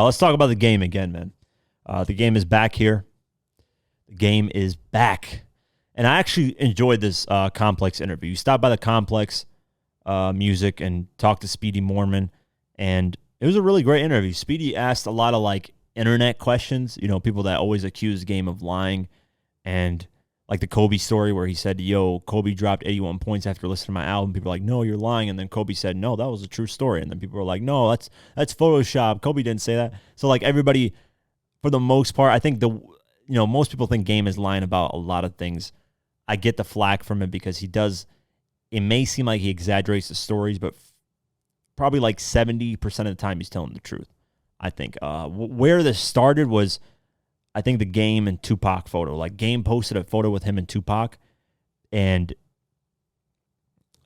Let's talk about the game again, man. The game is back here. The game is back. And I actually enjoyed this Complex interview. You stopped by the Complex Music and talked to Speedy Mormon, and it was a really great interview. Speedy asked a lot of like internet questions, you know, people that always accuse the game of lying, and like the Kobe story where he said, yo, Kobe dropped 81 points after listening to my album. People were like, no, you're lying. And then Kobe said, no, that was a true story. And then people were like, no, that's Photoshop. Kobe didn't say that. So like everybody, for the most part, I think most people think Game is lying about a lot of things. I get the flack from it because he does. It may seem like he exaggerates the stories, but probably like 70% of the time he's telling the truth. I think where this started was, I think, the Game and Tupac photo. Like Game posted a photo with him and Tupac, and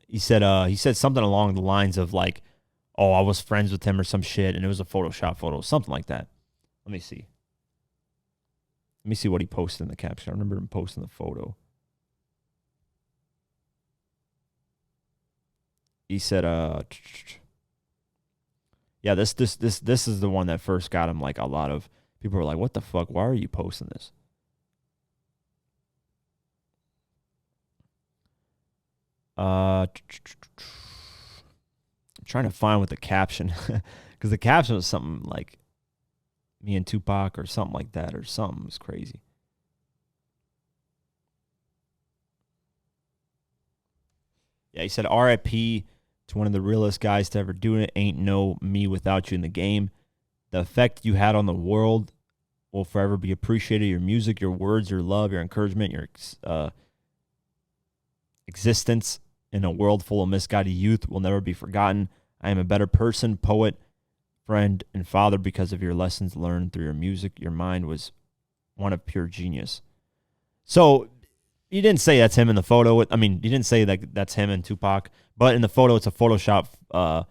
he said something along the lines of like, "Oh, I was friends with him" or some shit, and it was a Photoshop photo, something like that. Let me see. Let me see what he posted in the caption. I remember him posting the photo. He said, yeah, this is the one that first got him like a lot of people were like, what the fuck? Why are you posting this? I'm trying to find what the caption, because the caption was something like me and Tupac or something like that, or something was crazy. Yeah, he said, RIP to one of the realest guys to ever do it. Ain't no me without you in the game. The effect you had on the world will forever be appreciated. Your music, your words, your love, your encouragement, your existence in a world full of misguided youth will never be forgotten. I am a better person, poet, friend, and father because of your lessons learned through your music. Your mind was one of pure genius. So he didn't say that's him in the photo. I mean, he didn't say that that's him and Tupac, but in the photo, it's a Photoshop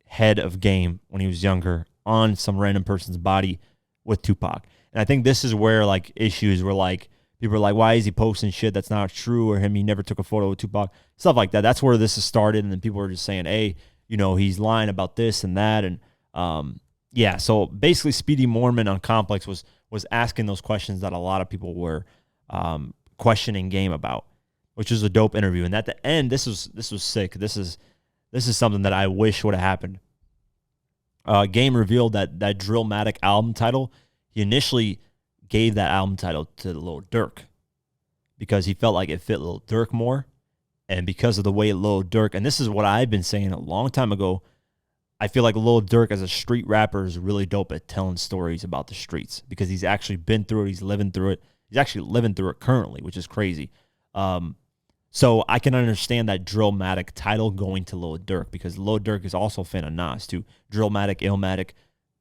head of Game when he was younger on some random person's body with Tupac. And I think this is where like issues were like, people are like, why is he posting shit that's not true, or he never took a photo with Tupac, stuff like that. That's where this has started. And then people are just saying, hey, you know, he's lying about this and that. And yeah, so basically Speedy Mormon on Complex was asking those questions that a lot of people were questioning Game about, which is a dope interview. And at the end, this was sick. This is something that I wish would have happened. Game revealed that Drillmatic album title, he initially gave that album title to Lil Durk because he felt like it fit Lil Durk more, and because of the way Lil Durk, and this is what I've been saying a long time ago, I feel like Lil Durk as a street rapper is really dope at telling stories about the streets because he's actually been through it, he's living through it. He's actually living through it currently, which is crazy. So I can understand that Drillmatic title going to Lil Durk because Lil Durk is also a fan of Nas too. Drillmatic, Illmatic,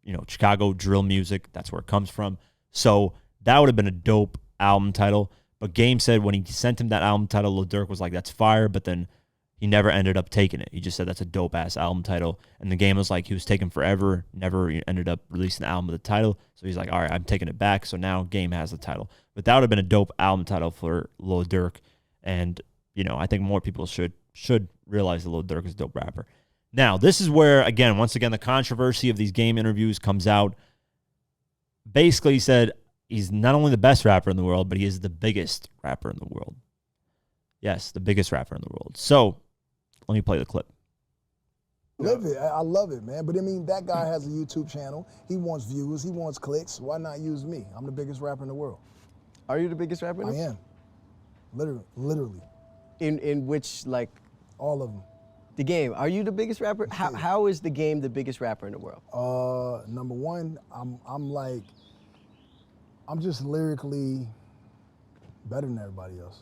you know, Chicago drill music, that's where it comes from. So that would have been a dope album title. But Game said when he sent him that album title, Lil Durk was like, that's fire, but then he never ended up taking it. He just said that's a dope-ass album title. And the Game was like, he was taking forever, never ended up releasing the album with the title. So he's like, all right, I'm taking it back. So now Game has the title. But that would have been a dope album title for Lil Durk. And, you know, I think more people should realize that Lil Durk is a dope rapper. Now, this is where, again, once again, the controversy of these Game interviews comes out. Basically, he said he's not only the best rapper in the world, but he is the biggest rapper in the world. Yes, the biggest rapper in the world. So, let me play the clip. Live it. I love it, man. But I mean, that guy has a YouTube channel. He wants views. He wants clicks. Why not use me? I'm the biggest rapper in the world. Are you the biggest rapper? I am. Literally. In which, like? All of them. The Game. Are you the biggest rapper? How is the Game the biggest rapper in the world? Number one, I'm just lyrically better than everybody else.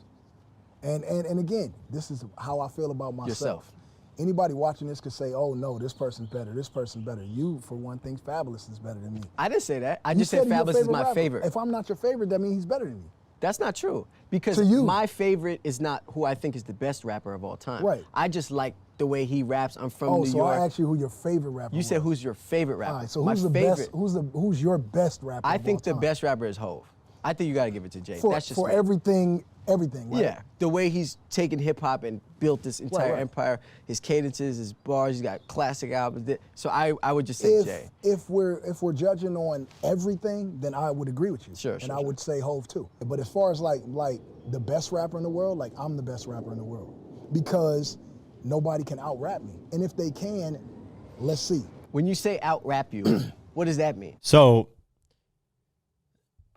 And again, this is how I feel about myself. Yourself. Anybody watching this could say, oh no, this person's better, this person's better. You, for one, think Fabulous is better than me. I didn't say that. I just said Fabulous is my favorite. If I'm not your favorite, that means he's better than you. That's not true. Because my favorite is not who I think is the best rapper of all time. Right. I just like the way he raps. I'm from New York. Oh, so I asked you who your favorite rapper was. You said who's your favorite rapper. All right, so who's your best rapper I of think all time? the best rapper is Hov. I think you got to give it to Jay. That's just for me. everything everything, right? Yeah, the way he's taken hip hop and built this entire empire, his cadences, his bars, he's got classic albums. So I would just say Jay. If we're judging on everything, then I would agree with you. Sure. I would say Hov too. But as far as like the best rapper in the world, like I'm the best rapper in the world because nobody can out-rap me. And if they can, let's see. When you say out-rap you, what does that mean? So,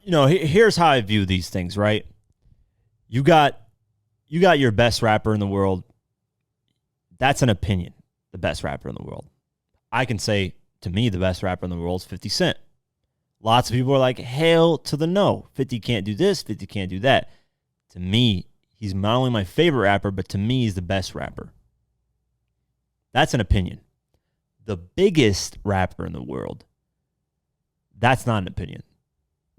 here's how I view these things, right? You got your best rapper in the world. That's an opinion, the best rapper in the world. I can say, to me, the best rapper in the world is 50 Cent. Lots of people are like, hell to the no. 50 can't do this, 50 can't do that. To me, he's not only my favorite rapper, but to me, he's the best rapper. That's an opinion. The biggest rapper in the world, that's not an opinion.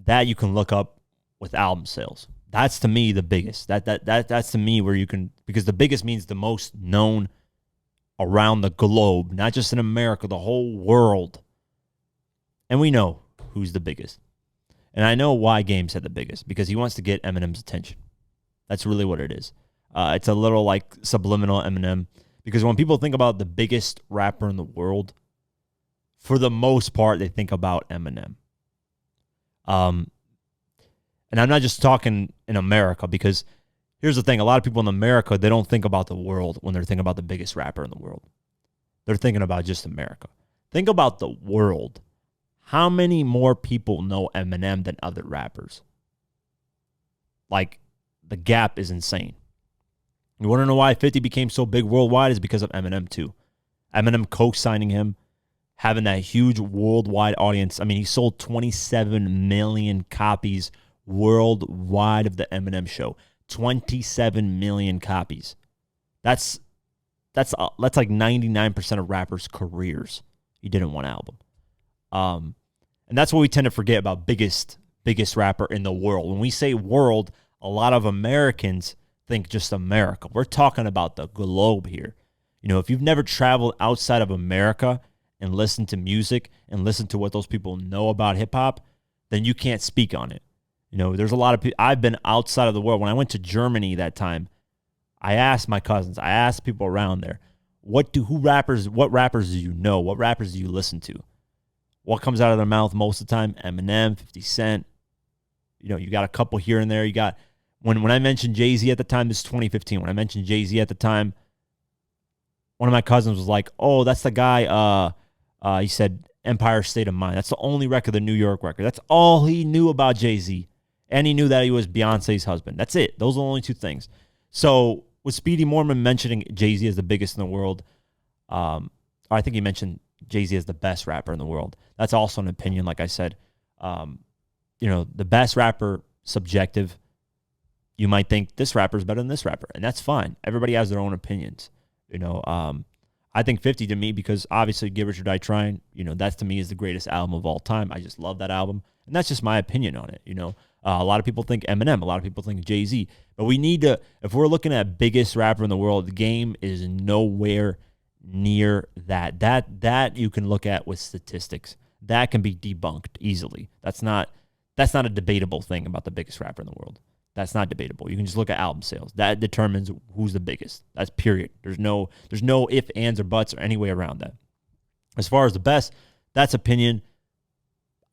That you can look up with album sales. That's to me the biggest. That's to me where you can, because the biggest means the most known around the globe, not just in America, the whole world. And we know who's the biggest. And I know why Game said the biggest, because he wants to get Eminem's attention. That's really what it is. It's a little like subliminal Eminem, because when people think about the biggest rapper in the world, for the most part, they think about Eminem. And I'm not just talking in America, because here's the thing. A lot of people in America, they don't think about the world when they're thinking about the biggest rapper in the world. They're thinking about just America. Think about the world. How many more people know Eminem than other rappers? Like, the gap is insane. You want to know why 50 became so big worldwide? Is because of Eminem too. Eminem co-signing him, having that huge worldwide audience. I mean, he sold 27 million copies worldwide of the Eminem show. 27 million copies. That's like 99% of rappers' careers. He did in one album. And that's what we tend to forget about biggest rapper in the world. When we say world, a lot of Americans think just America. We're talking about the globe here. If you've never traveled outside of America and listened to music and listened to what those people know about hip hop, then you can't speak on it. There's a lot of people. I've been outside of the world. When I went to Germany that time, I asked my cousins, I asked people around there, what rappers do you know? What rappers do you listen to? What comes out of their mouth most of the time? Eminem, 50 Cent. You got a couple here and there. You got, when I mentioned Jay-Z at the time, this is 2015. When I mentioned Jay-Z at the time, one of my cousins was like, oh, that's the guy, he said, Empire State of Mind. That's the only record, the New York record. That's all he knew about Jay-Z. And he knew that he was Beyonce's husband. That's it. Those are the only two things. So with Speedy Mormon mentioning Jay-Z as the biggest in the world, I think he mentioned Jay-Z as the best rapper in the world. That's also an opinion, like I said. The best rapper, subjective. You might think this rapper is better than this rapper, and that's fine. Everybody has their own opinions. I think 50 to me, because obviously Give It Your Die Trying, that to me is the greatest album of all time. I just love that album, and that's just my opinion on it. A lot of people think Eminem, a lot of people think Jay-Z, but we need to, if we're looking at biggest rapper in the world, the Game is nowhere near that. That you can look at with statistics. That can be debunked easily. That's not a debatable thing about the biggest rapper in the world. That's not debatable. You can just look at album sales. That determines who's the biggest. That's period. There's no if, ands, or buts or any way around that. As far as the best, that's opinion.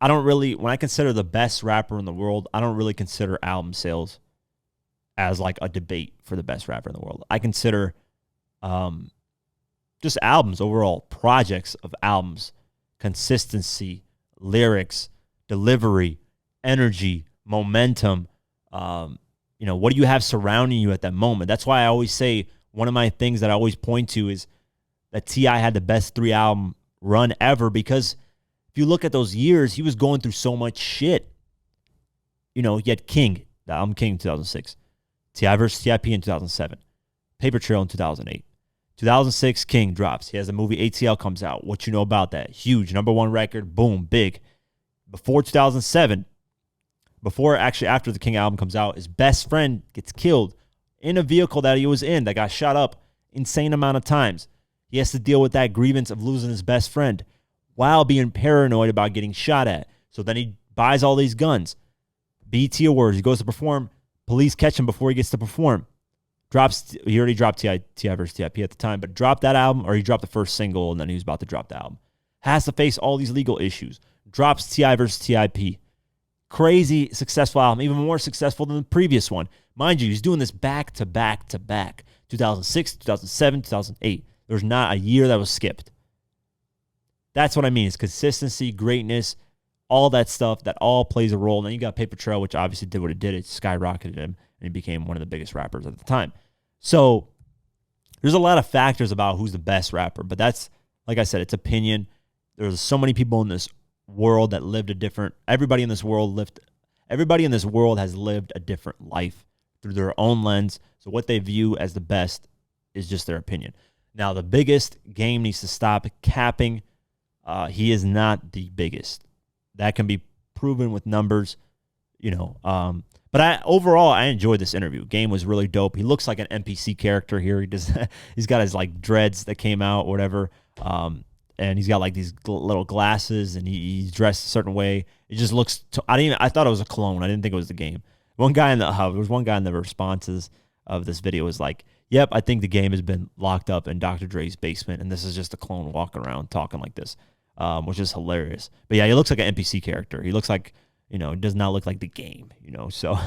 When I consider the best rapper in the world, I don't really consider album sales as like a debate for the best rapper in the world. I consider just albums overall, projects of albums, consistency, lyrics, delivery, energy, momentum. What do you have surrounding you at that moment? That's why I always say, one of my things that I always point to is that T.I. had the best 3-album run ever, because if you look at those years, he was going through so much shit. He had King, the album King in 2006, T.I. versus T.I.P. in 2007, Paper Trail in 2008. 2006, King drops. He has the movie ATL comes out. What you know about that? Huge, #1 record, boom, big. Before 2007, after the King album comes out, his best friend gets killed in a vehicle that he was in that got shot up insane amount of times. He has to deal with that grievance of losing his best friend while being paranoid about getting shot at. So then he buys all these guns. BET Awards, he goes to perform, Police catch him before he gets to perform. He already dropped T.I. versus T.I.P. at the time, but dropped that album, or he dropped the first single, and then he was about to drop the album. Has to face all these legal issues. Drops T.I. versus T.I.P. Crazy successful album, even more successful than the previous one. Mind you, he's doing this back to back to back. 2006, 2007, 2008. There was not a year that was skipped. That's what I mean. It's consistency, greatness, all that stuff that all plays a role. And then you got Paper Trail, which obviously did what it did. It skyrocketed him, and he became one of the biggest rappers at the time. So there's a lot of factors about who's the best rapper, but that's, like I said, it's opinion. There's so many people in this world that lived a different, everybody in this world has lived a different life through their own lens. So what they view as the best is just their opinion. Now, the biggest, Game needs to stop capping. He is not the biggest. That can be proven with numbers, But overall, I enjoyed this interview. Game was really dope. He looks like an NPC character here. He's got his like dreads that came out, whatever. And he's got like these little glasses, and he's dressed a certain way. It just looks. I thought it was a clone. I didn't think it was the Game. There was one guy in the responses of this video was like, "Yep, I think the Game has been locked up in Dr. Dre's basement, and this is just a clone walking around talking like this," which is hilarious. But yeah, he looks like an NPC character. He looks like, it does not look like the Game. So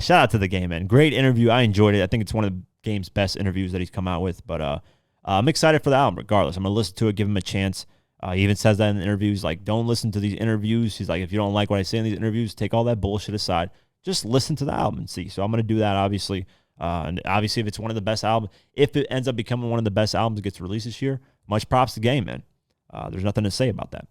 shout out to the Game, man. Great interview. I enjoyed it. I think it's one of the Game's best interviews that he's come out with. But I'm excited for the album regardless. I'm going to listen to it, give him a chance. He even says that in the interviews, like, don't listen to these interviews. He's like, if you don't like what I say in these interviews, take all that bullshit aside. Just listen to the album and see. So I'm going to do that, obviously. And obviously, if it's one of the best albums, if it ends up becoming one of the best albums that gets released this year, much props to Game, man. There's nothing to say about that.